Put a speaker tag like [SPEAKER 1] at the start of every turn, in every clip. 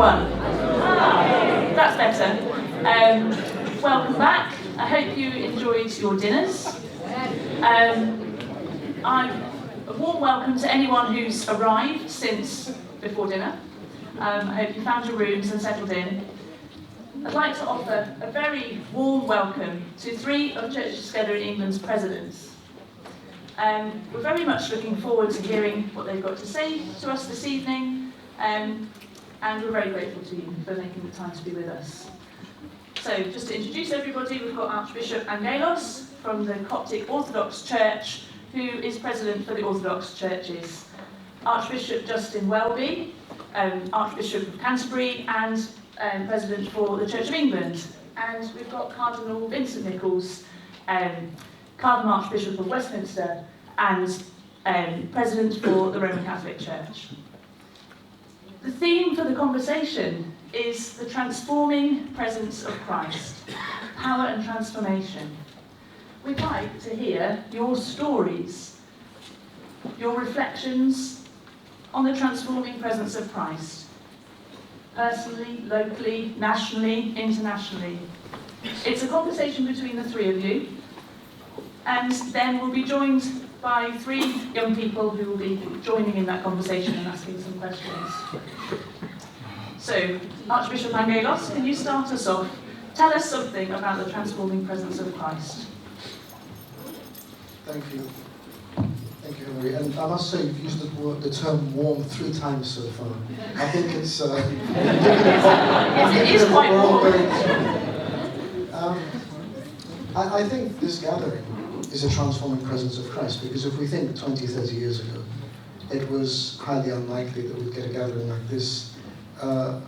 [SPEAKER 1] everyone. That's better. Welcome back. I hope you enjoyed your dinners. A warm welcome to anyone who's arrived since before dinner. I hope you found your rooms and settled in. I'd like to offer a very warm welcome to 3 of Churches Together in England's presidents. We're very much looking forward to hearing what they've got to say to us this evening, and we're very grateful to you for making the time to be with us. So, just to introduce everybody, we've got Archbishop Angaelos from the Coptic Orthodox Church, who is president for the Orthodox Churches. Archbishop Justin Welby, Archbishop of Canterbury, and president for the Church of England. And we've got Cardinal Vincent Nichols, Cardinal Archbishop of Westminster, and president for the Roman Catholic Church. The theme for the conversation is the transforming presence of Christ, power and transformation. We'd like to hear your stories, your reflections on the transforming presence of Christ, personally, locally, nationally, internationally. It's a conversation between the 3 of you, and then we'll be joined by 3 young people who will be joining in that conversation and asking some questions. So, Archbishop Angaelos, can you start us off? Tell us something about the transforming presence of Christ.
[SPEAKER 2] Thank you. Thank you, Henry. And I must say, you've used the term warm 3 times so far. I think it's
[SPEAKER 1] it is quite warm.
[SPEAKER 2] I think this gathering is a transforming presence of Christ, because if we think 20, 30 years ago, it was highly unlikely that we'd get a gathering like this. And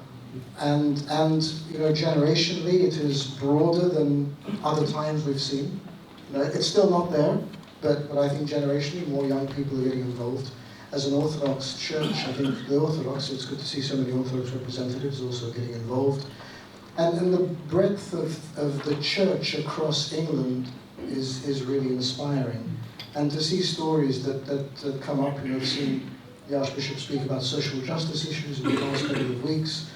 [SPEAKER 2] you know, generationally, it is broader than other times we've seen. You know, it's still not there, but I think generationally, more young people are getting involved. As an Orthodox church, I think the Orthodox, it's good to see so many Orthodox representatives also getting involved. And the breadth of the church across England is really inspiring. And to see stories that come up, you know, I've seen the Archbishop speak about social justice issues in the last couple of weeks.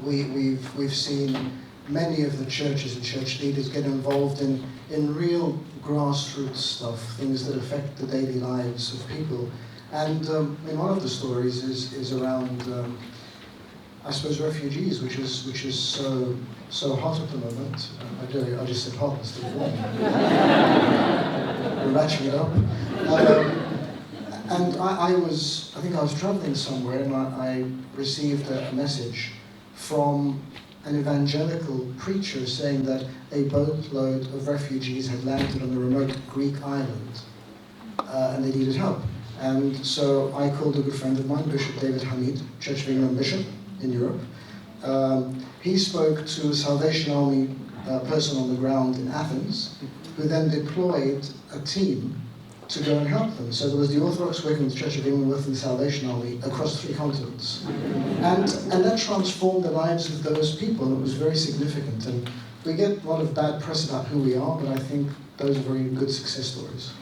[SPEAKER 2] We've seen many of the churches and church leaders get involved in real grassroots stuff, things that affect the daily lives of people. And one of the stories is around, I suppose, refugees, which is so hot at the moment. I just said hot instead of warm. We're ratcheting it up. And I think I was traveling somewhere, and I received a message from an evangelical preacher saying that a boatload of refugees had landed on a remote Greek island, and they needed help. And so I called a good friend of mine, Bishop David Hamid, Church of England Bishop in Europe. He spoke to a Salvation Army person on the ground in Athens, who then deployed a team to go and help them. So there was the Orthodox working with the Church of England, working with the Salvation Army across 3 continents. And that transformed the lives of those people, and it was very significant. And we get a lot of bad press about who we are, but I think those are very good success stories.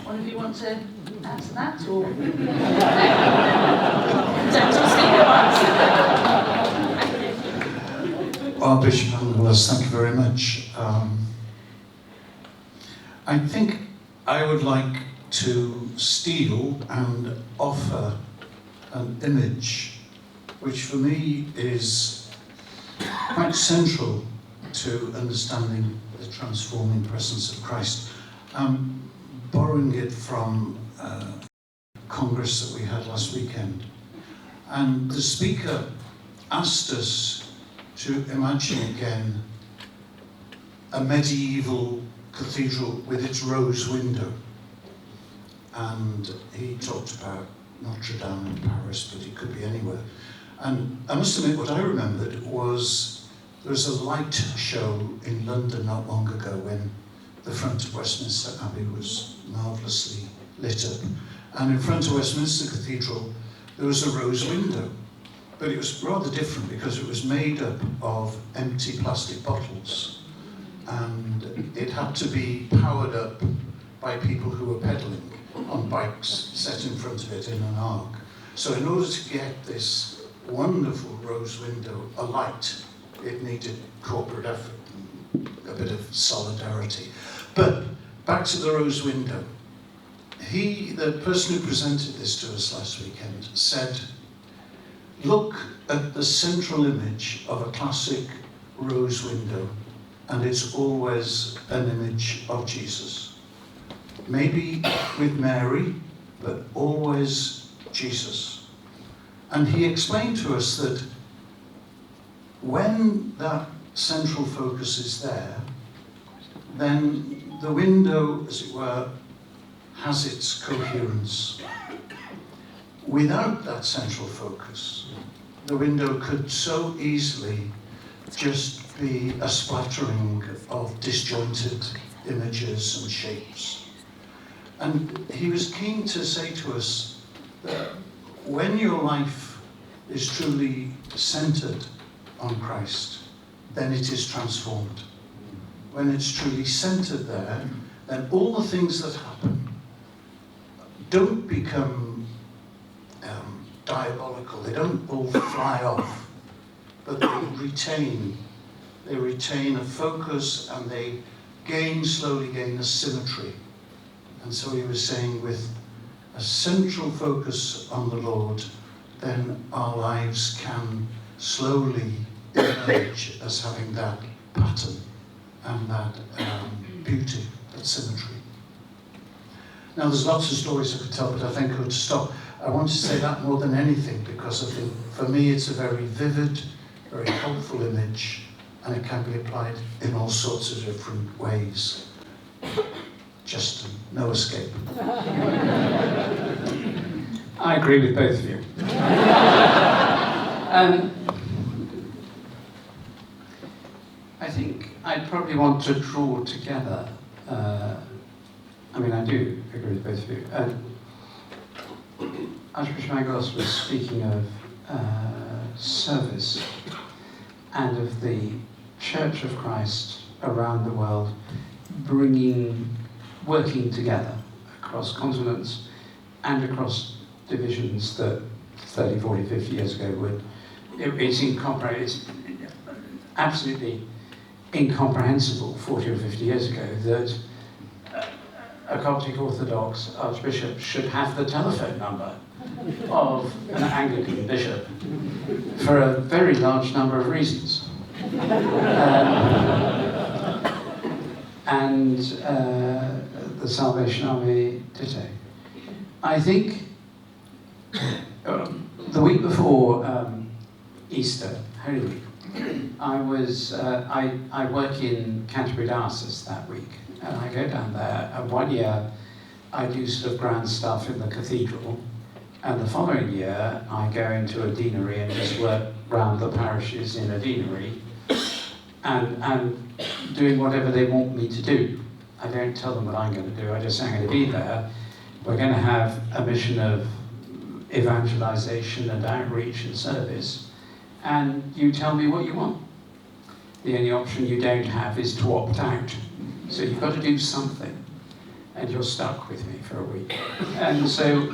[SPEAKER 1] One of you want to answer that, or? Don't speak at once.
[SPEAKER 3] Well, Bishop Angaelos, thank you very much. I think I would like to steal and offer an image which for me is quite central to understanding the transforming presence of Christ. I'm borrowing it from a Congress that we had last weekend. And the speaker asked us to imagine again a medieval cathedral with its rose window. And he talked about Notre Dame in Paris, but it could be anywhere. And I must admit, what I remembered was there was a light show in London not long ago when the front of Westminster Abbey was marvellously lit up. And in front of Westminster Cathedral, there was a rose window. But it was rather different because it was made up of empty plastic bottles. And it had to be powered up by people who were pedaling on bikes set in front of it in an arc. So in order to get this wonderful rose window alight, it needed corporate effort, a bit of solidarity. But back to the rose window. The person who presented this to us last weekend said, look at the central image of a classic rose window, and it's always an image of Jesus. Maybe with Mary, but always Jesus. And he explained to us that when that central focus is there, then the window, as it were, has its coherence. Without that central focus, the window could so easily just be a splattering of disjointed images and shapes. And he was keen to say to us that when your life is truly centered on Christ, then it is transformed. When it's truly centered there, then all the things that happen don't become diabolical, they don't all fly off, but they retain a focus, and they slowly gain a symmetry. And so he was saying, with a central focus on the Lord, then our lives can slowly emerge as having that pattern and that beauty, that symmetry. Now, there's lots of stories I could tell, but I think I would stop. I want to say that more than anything, because I think, for me, it's a very vivid, very helpful image, and it can be applied in all sorts of different ways. Just no escape.
[SPEAKER 4] I agree with both of you. I think I'd probably want to draw together, I do agree with both of you. Archbishop Angaelos was speaking of service and of the Church of Christ around the world working together across continents and across divisions that 30, 40, 50 years ago it's absolutely incomprehensible 40 or 50 years ago that a Coptic Orthodox Archbishop should have the telephone number of an Anglican bishop for a very large number of reasons. And the Salvation Army ditto. I think the week before Easter, Holy Week, I work in Canterbury Diocese that week, and I go down there, and one year I do sort of grand stuff in the cathedral, and the following year I go into a deanery and just work round the parishes in a deanery, and doing whatever they want me to do. I don't tell them what I'm going to do, I just say I'm going to be there. We're going to have a mission of evangelization and outreach and service, and you tell me what you want. The only option you don't have is to opt out. So you've got to do something, and you're stuck with me for a week. And so,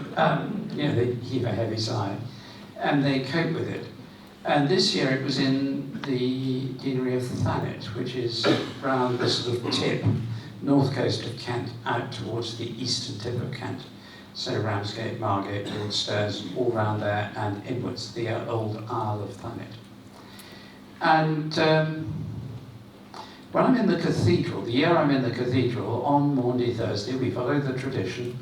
[SPEAKER 4] they heave a heavy sigh, and they cope with it. And this year it was in the deanery of Thanet, which is around the sort of tip, north coast of Kent, out towards the eastern tip of Kent. So Ramsgate, Margate, Broadstairs, all round there, and inwards, the old Isle of Thanet. And when I'm in the cathedral, the year I'm in the cathedral, on Maundy Thursday, we follow the tradition,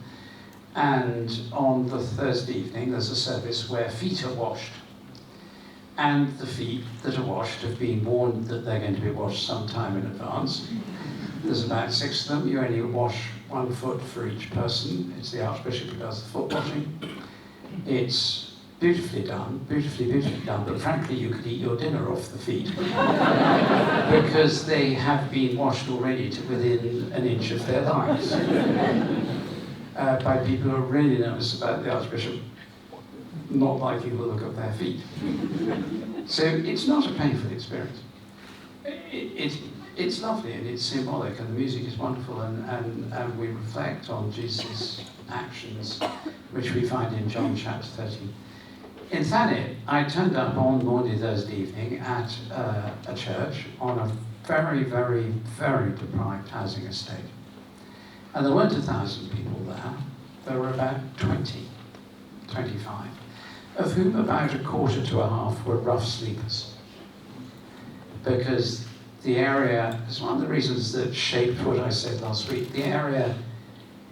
[SPEAKER 4] and on the Thursday evening there's a service where feet are washed. And the feet that are washed have been warned that they're going to be washed sometime in advance. There's about 6 of them. You only wash 1 foot for each person. It's the Archbishop who does the foot washing. It's beautifully done, but frankly you could eat your dinner off the feet because they have been washed already to within an inch of their lives by people who are really nervous about the Archbishop not liking the look of their feet. So it's not a painful experience. it's lovely and it's symbolic and the music is wonderful and we reflect on Jesus' actions, which we find in John chapter 13. In Thanet, I turned up on Maundy Thursday evening at a church on a very, very, very deprived housing estate. And there weren't 1,000 people there. There were about 20, 25, of whom about a quarter to a half were rough sleepers. Because the area, it's one of the reasons that shaped what I said last week, the area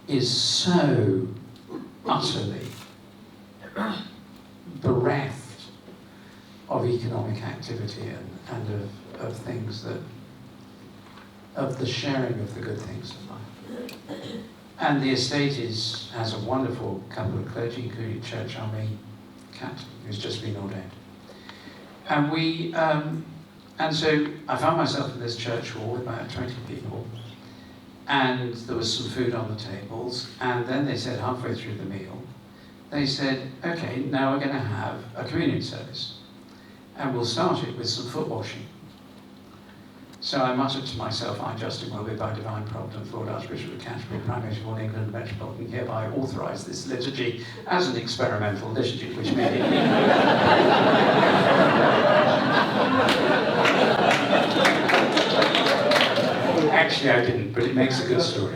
[SPEAKER 4] is so utterly bereft of economic activity and of things that, of the sharing of the good things of life. And the estate has a wonderful couple of clergy, including Church Army captain, who's just been ordained. And so I found myself in this church hall with about 20 people, and there was some food on the tables, and then they said halfway through the meal, they said, okay, now we're going to have a communion service, and we'll start it with some foot washing. So I muttered to myself, I, Justin Welby, by divine providence, Lord Archbishop of Canterbury, Primate of all England, Metropolitan, hereby authorise this liturgy as an experimental liturgy, which may be... Actually, I didn't, but it makes a good story.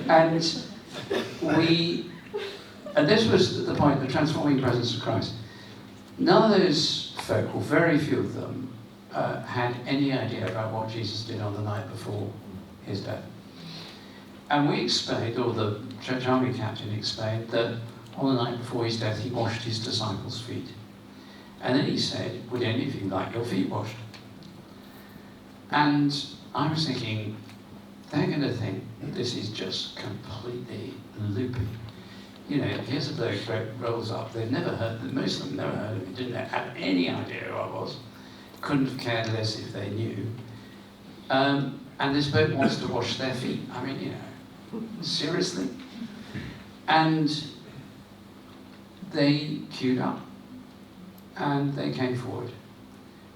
[SPEAKER 4] And this was the point, the transforming presence of Christ. None of those folk, or very few of them, had any idea about what Jesus did on the night before his death. And we explained, or the Church Army captain explained, that on the night before his death he washed his disciples' feet. And then he said, would any of you like your feet washed? And I was thinking, they're going to think this is just completely loopy. You know, here's a bloke who rolls up, they've never heard, most of them never heard of me, didn't have any idea who I was. Couldn't have cared less if they knew. And this bloke wants to wash their feet. I mean, you know, seriously? And they queued up and they came forward.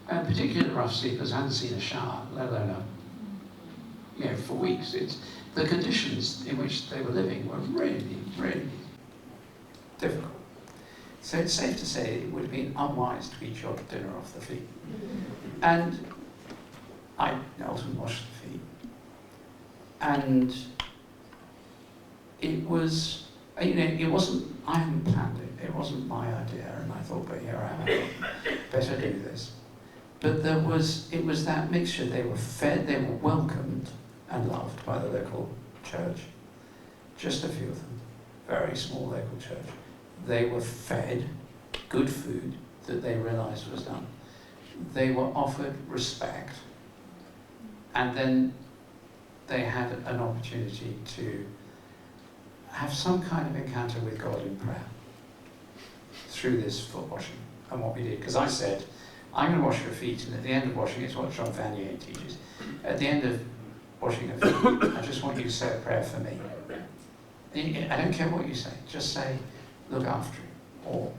[SPEAKER 4] And particularly the rough sleepers hadn't seen a shower, let alone for weeks. The conditions in which they were living were really, really difficult. So it's safe to say it would have been unwise to eat your dinner off the feet. And I often washed the feet. And it was, it wasn't, I hadn't planned it. It wasn't my idea. And I thought, but here I am, better do this. But it was that mixture. They were fed, they were welcomed and loved by the local church. Just a few of them, very small local church. They were fed good food that they realised was done. They were offered respect, and then they had an opportunity to have some kind of encounter with God in prayer through this foot washing and what we did. Because I said, I'm going to wash your feet, and at the end of washing, it's what John Vanier teaches. At the end of washing your feet, I just want you to say a prayer for me. I don't care what you say, just say, look after him, or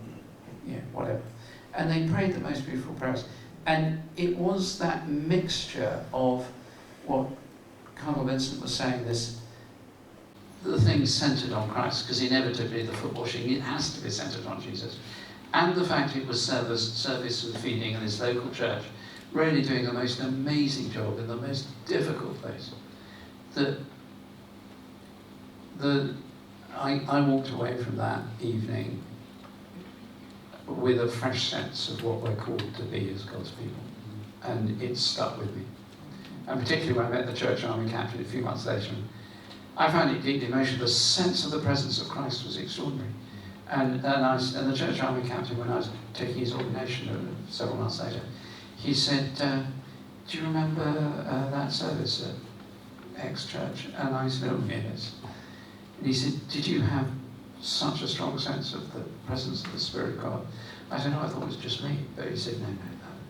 [SPEAKER 4] whatever. And they prayed the most beautiful prayers. And it was that mixture of what Cardinal Vincent was saying, the thing centred on Christ, because inevitably the foot washing, it has to be centred on Jesus. And the fact it was service and feeding in this local church, really doing the most amazing job in the most difficult place. I walked away from that evening with a fresh sense of what we're called to be as God's people. And it stuck with me. And particularly when I met the Church Army captain a few months later, I found it deeply emotional. The sense of the presence of Christ was extraordinary. And the Church Army captain, when I was taking his ordination several months later, he said, do you remember that service at X church? And I said, oh yes. And he said, did you have such a strong sense of the presence of the Spirit of God? I said, no, I thought it was just me. But he said, no,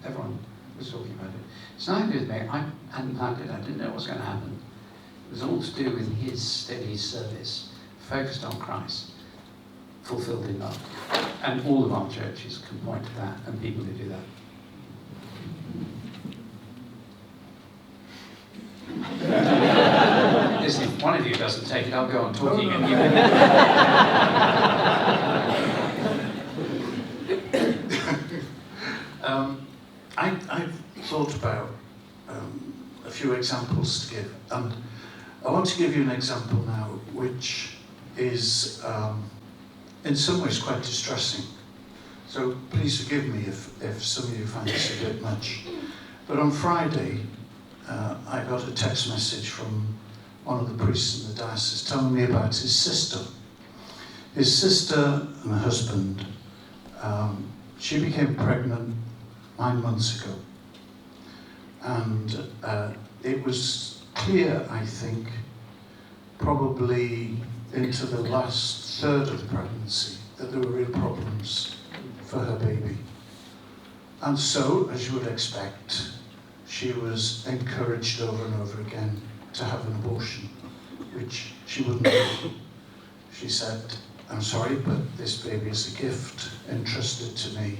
[SPEAKER 4] everyone was talking about it. It's nothing to do with me. I hadn't planned it. I didn't know what was going to happen. It was all to do with his steady service, focused on Christ, fulfilled in love. And all of our churches can point to that, and people who do that. doesn't take it, I'll go on talking.
[SPEAKER 2] No.
[SPEAKER 4] And
[SPEAKER 3] I've thought about a few examples to give, and I want to give you an example now which is in some ways quite distressing. So please forgive me if some of you find this a bit much. But on Friday, I got a text message from one of the priests in the diocese telling me about his sister. His sister and her husband, she became pregnant 9 months ago. And it was clear, I think, probably into the last third of the pregnancy, that there were real problems for her baby. And so, as you would expect, she was encouraged over and over again to have an abortion, which she wouldn't do. She said, "I'm sorry, but this baby is a gift entrusted to me,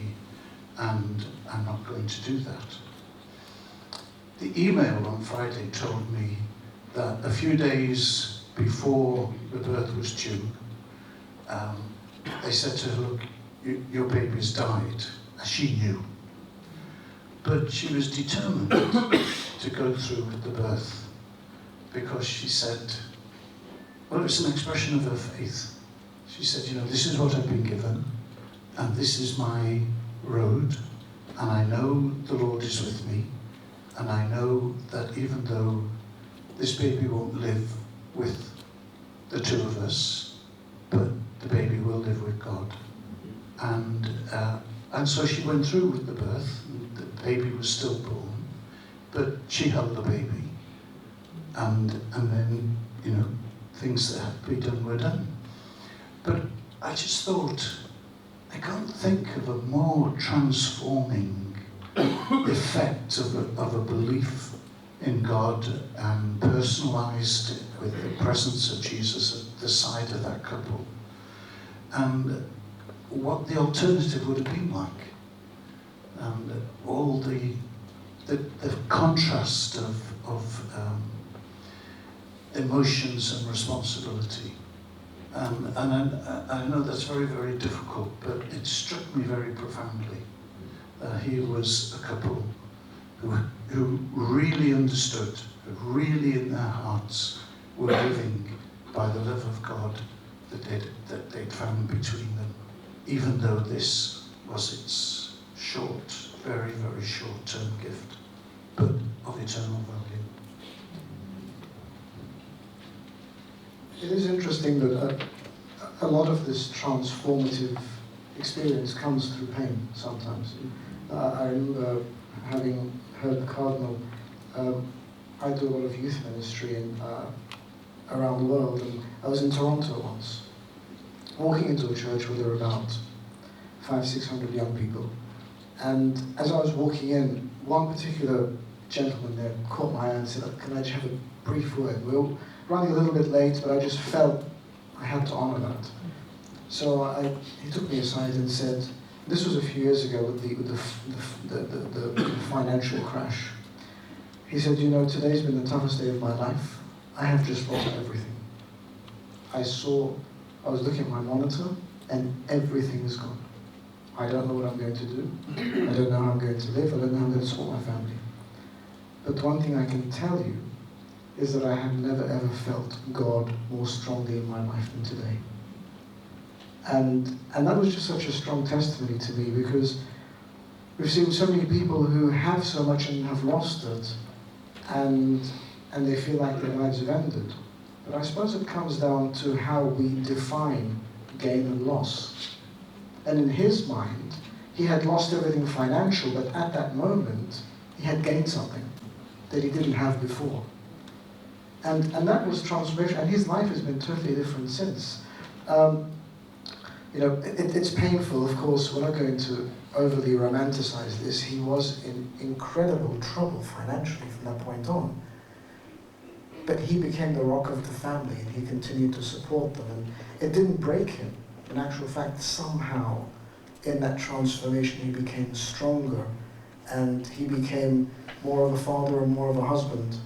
[SPEAKER 3] and I'm not going to do that." The email on Friday told me that a few days before the birth was due, they said to her, "Look, your baby's died," as she knew. But she was determined to go through with the birth, because she said, well, it's an expression of her faith. She said, "You know, this is what I've been given, and this is my road, and I know the Lord is with me, and I know that even though this baby won't live with the two of us, but the baby will live with God." And so she went through with the birth. The baby was still born, but she held the baby. And then, you know, things that had to be done were done. But I just thought, I can't think of a more transforming effect of a belief in God, and personalised with the presence of Jesus at the side of that couple, and what the alternative would have been like, and all the contrast of emotions and responsibility. And I know that's very, very difficult, but it struck me very profoundly. Here was a couple who really understood, who really in their hearts were living by the love of God that they'd found between them, even though this was its short, very, very short-term gift, but of eternal value.
[SPEAKER 2] It is interesting that a lot of this transformative experience comes through pain sometimes. I remember having heard the Cardinal. I do a lot of youth ministry around the world, and I was in Toronto once, walking into a church where there were about 500-600 young people. And as I was walking in, one particular gentleman there caught my eye and said, "Can I just have a brief word?" We were running a little bit late, but I just felt I had to honour that. So he took me aside and said, this was a few years ago with the financial crash. He said, "You know, today's been the toughest day of my life. I have just lost everything. I was looking at my monitor and everything is gone. I don't know what I'm going to do. I don't know how I'm going to live. I don't know how I'm going to support my family. But one thing I can tell you is that I have never ever felt God more strongly in my life than today." And that was just such a strong testimony to me, because we've seen so many people who have so much and have lost it, and they feel like their lives have ended. But I suppose it comes down to how we define gain and loss. And in his mind, he had lost everything financial, but at that moment, he had gained something that he didn't have before. And that was transformation, and his life has been totally different since. You know, it's painful, of course. We're not going to overly romanticize this. He was in incredible trouble financially from that point on. But he became the rock of the family, and he continued to support them. And it didn't break him. In actual fact, somehow, in that transformation, he became stronger, and he became more of a father and more of a husband,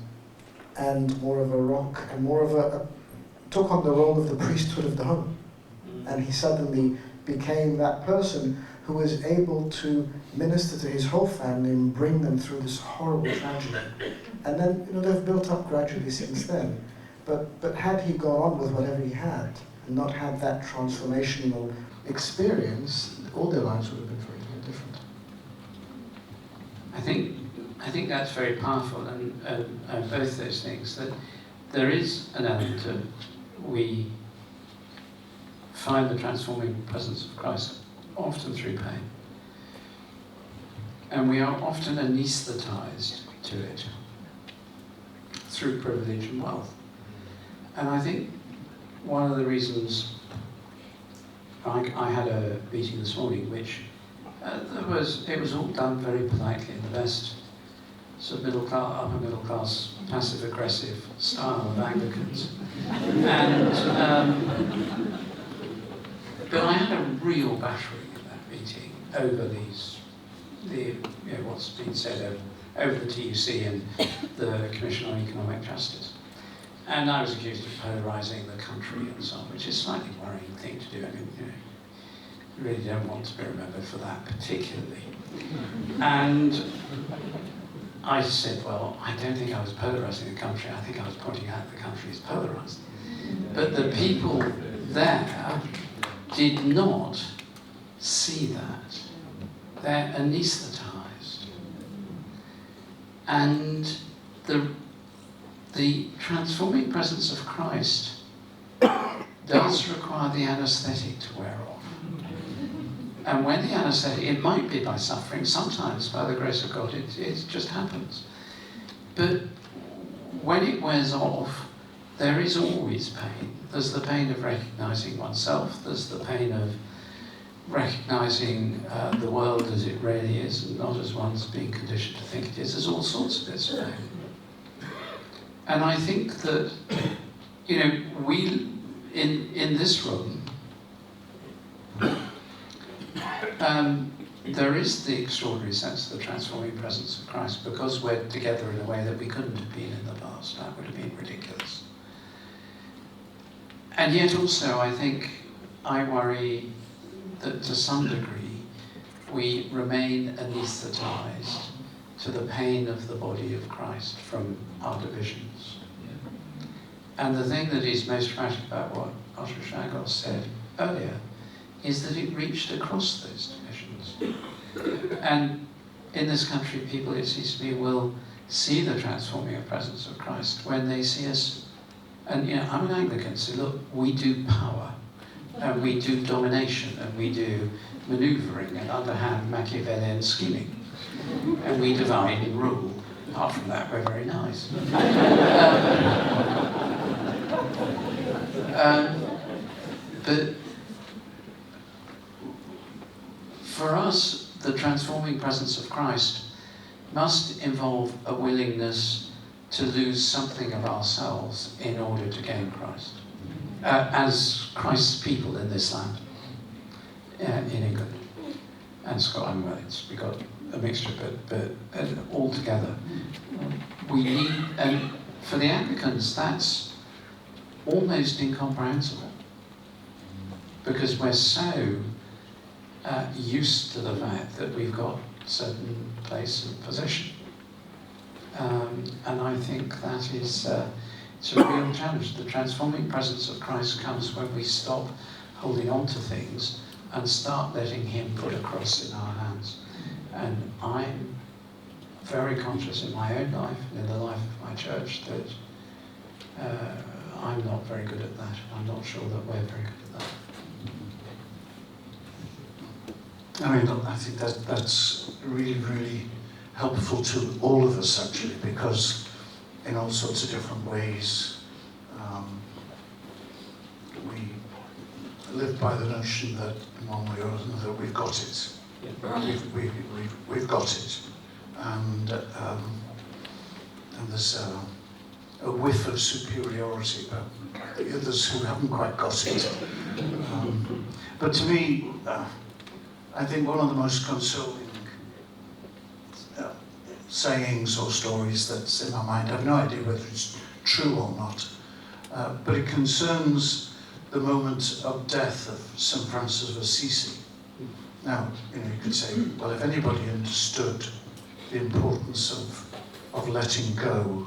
[SPEAKER 2] and more of a rock, and more of took on the role of the priesthood of the home. And he suddenly became that person who was able to minister to his whole family and bring them through this horrible tragedy. And then, they've built up gradually since then. But had he gone on with whatever he had, and not had that transformational experience, all their lives would have been very, very different.
[SPEAKER 4] I think that's very powerful, and both those things, that there is an element of we find the transforming presence of Christ often through pain. And we are often anaesthetized to it through privilege and wealth. And I think one of the reasons I had a meeting this morning which it was all done very politely in the best sort of upper middle class, passive aggressive style of Anglicans. And but I had a real battering in that meeting over what's been said over the TUC and the Commission on Economic Justice. And I was accused of polarising the country and so on, which is a slightly worrying thing to do. I mean, you really don't want to be remembered for that particularly. And I said, well, I don't think I was polarising the country, I think I was pointing out the country is polarised. But the people there did not see that. They're anaesthetised. And the transforming presence of Christ does require the anaesthetic to wear off. And when the anaesthetic, it might be by suffering, sometimes by the grace of God, it just happens. But when it wears off, there is always pain. There's the pain of recognising oneself, there's the pain of recognising the world as it really is and not as one's being conditioned to think it is. There's all sorts of bits of pain. And I think that, we, in this room, there is the extraordinary sense of the transforming presence of Christ because we're together in a way that we couldn't have been in the past. That would have been ridiculous. And yet also, I think, I worry that to some degree, we remain anaesthetised to the pain of the body of Christ from our divisions. And the thing that is most tragic about what Archbishop Angaelos said earlier is that it reached across those divisions. And in this country, people, it seems to me, will see the transforming presence of Christ when they see us. And I'm an Anglican, so look, we do power, and we do domination, and we do manoeuvring and underhand Machiavellian scheming, and we divide and rule. Apart from that, we're very nice. But for us, the transforming presence of Christ must involve a willingness to lose something of ourselves in order to gain Christ. As Christ's people in this land, in England and Scotland, well, we've got a mixture, but all together, we need, and for the Anglicans, that's almost incomprehensible, because we're so used to the fact that we've got a certain place and position. And I think that is it's a real challenge. The transforming presence of Christ comes when we stop holding on to things and start letting him put a cross in our hands. And I'm very conscious in my own life and in the life of my church that I'm not very good at that. I'm not sure that we're very good at that.
[SPEAKER 3] I mean, I think that's really, really helpful to all of us, actually, because in all sorts of different ways, we live by the notion that in one way or another we've got it. Yeah. We've got it, and there's a whiff of superiority about the others who haven't quite got it. But to me, I think one of the most consoling sayings or stories that's in my mind, I have no idea whether it's true or not, but it concerns the moment of death of St. Francis of Assisi. Now, you could say, well, if anybody understood the importance of letting go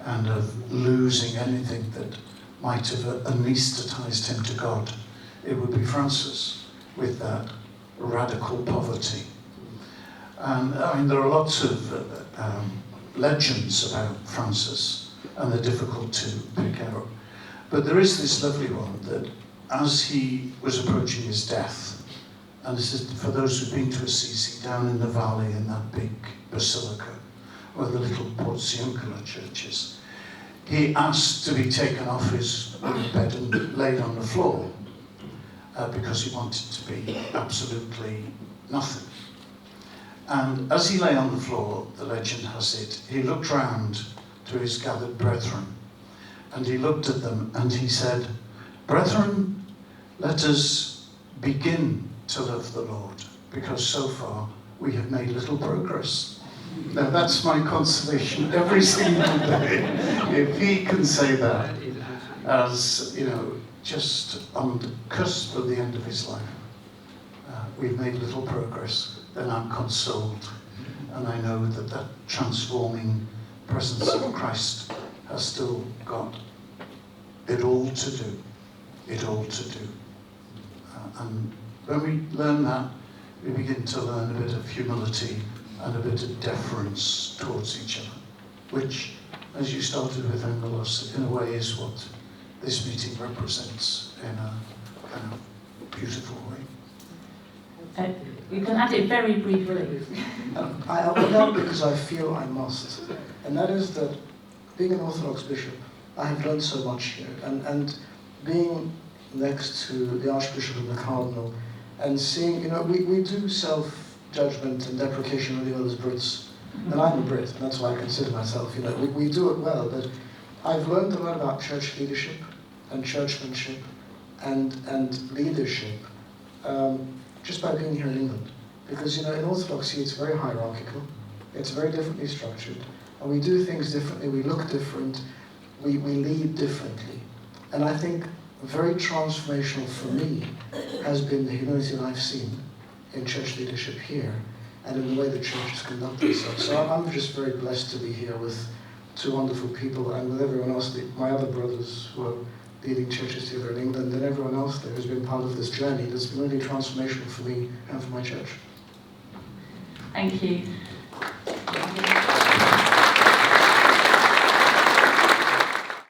[SPEAKER 3] and of losing anything that might have anesthetized him to God, it would be Francis, with that radical poverty. And I mean, there are lots of legends about Francis, and they're difficult to pick out. But there is this lovely one that as he was approaching his death, and this is for those who've been to Assisi, down in the valley in that big basilica, where the little Porziuncola church is, he asked to be taken off his bed and laid on the floor because he wanted to be absolutely nothing. And as he lay on the floor, the legend has it, he looked round to his gathered brethren, and he looked at them and he said, "Brethren, let us begin to love the Lord, because so far we have made little progress." Now that's my consolation every single day. If he can say that as, just on the cusp of the end of his life, we've made little progress, then I'm consoled. And I know that that transforming presence of Christ has still got it all to do. It all to do. And when we learn that, we begin to learn a bit of humility and a bit of deference towards each other, which, as you started with Angaelos, in a way is what this meeting represents in a kind of beautiful way.
[SPEAKER 1] You can add it very briefly.
[SPEAKER 2] I will add because I feel I must, and that is that being an Orthodox bishop, I have learned so much here, and being next to the Archbishop and the Cardinal, and seeing, we do self-judgment and deprecation really well as Brits, and I'm a Brit, and that's why I consider myself, we do it well, but I've learned a lot about church leadership and churchmanship and leadership just by being here in England. Because, in Orthodoxy it's very hierarchical, it's very differently structured, and we do things differently, we look different, we lead differently. And I think very transformational for me has been the humility that I've seen in church leadership here and in the way the church has conducted itself. So I'm just very blessed to be here with two wonderful people and with everyone else, my other brothers who are leading churches together in England, and everyone else there who's been part of this journey that's been really transformational for me and for my church.
[SPEAKER 1] Thank you.